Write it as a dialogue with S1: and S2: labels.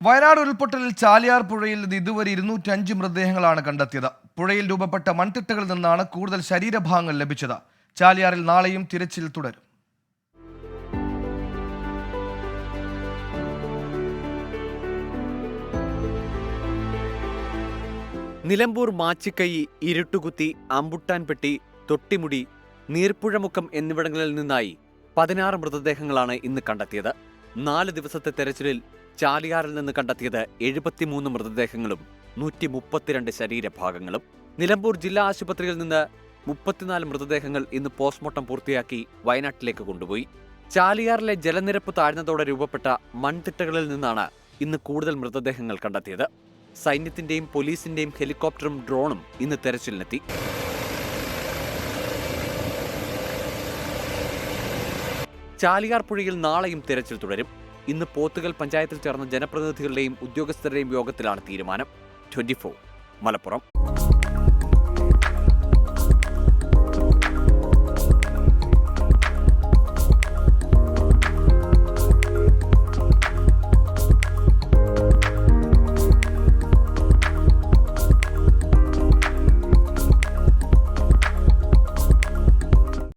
S1: വയനാട് ഉരുൾപൊട്ടലിൽ ചാലിയാർ പുഴയിൽ നിന്ന് ഇതുവരെ 205 മൃതദേഹങ്ങളാണ് കണ്ടെത്തിയത്. പുഴയിൽ രൂപപ്പെട്ട മൺതിട്ടകളിൽ നിന്നാണ് കൂടുതൽ ശരീരഭാഗങ്ങൾ ലഭിച്ചത്. ചാലിയാറിൽ നാളെയും തിരച്ചിൽ തുടരും.
S2: നിലമ്പൂർ മാച്ചിക്കൈ, ഇരുട്ടുകുത്തി, അമ്പുട്ടാൻപെട്ടി, തൊട്ടിമുടി, നീർപ്പുഴമുക്കം എന്നിവിടങ്ങളിൽ നിന്നായി 16 മൃതദേഹങ്ങളാണ് ഇന്ന് കണ്ടെത്തിയത്. 4 ദിവസത്തെ തെരച്ചിലിൽ ചാലിയാറിൽ നിന്ന് കണ്ടെത്തിയത് 73 മൃതദേഹങ്ങളും 132 ശരീരഭാഗങ്ങളും. നിലമ്പൂർ ജില്ലാ ആശുപത്രിയിൽ നിന്ന് 34 മൃതദേഹങ്ങൾ ഇന്ന് പോസ്റ്റ്മോർട്ടം പൂർത്തിയാക്കി വയനാട്ടിലേക്ക് കൊണ്ടുപോയി. ചാലിയാറിലെ ജലനിരപ്പ് താഴ്ന്നതോടെ രൂപപ്പെട്ട മൺതിട്ടകളിൽ നിന്നാണ് ഇന്ന് കൂടുതൽ മൃതദേഹങ്ങൾ കണ്ടെത്തിയത്. സൈന്യത്തിന്റെയും പോലീസിന്റെയും ഹെലികോപ്റ്ററും ഡ്രോണും ഇന്ന് തെരച്ചിലിനെത്തി. ചാലിയാർ പുഴയിൽ നാളെയും തെരച്ചിൽ തുടരും. ഇന്ന് പോത്തുകൽ പഞ്ചായത്തിൽ ചേർന്ന ജനപ്രതിനിധികളുടെയും ഉദ്യോഗസ്ഥരുടെയും യോഗത്തിലാണ് തീരുമാനം. 24 മലപ്പുറം.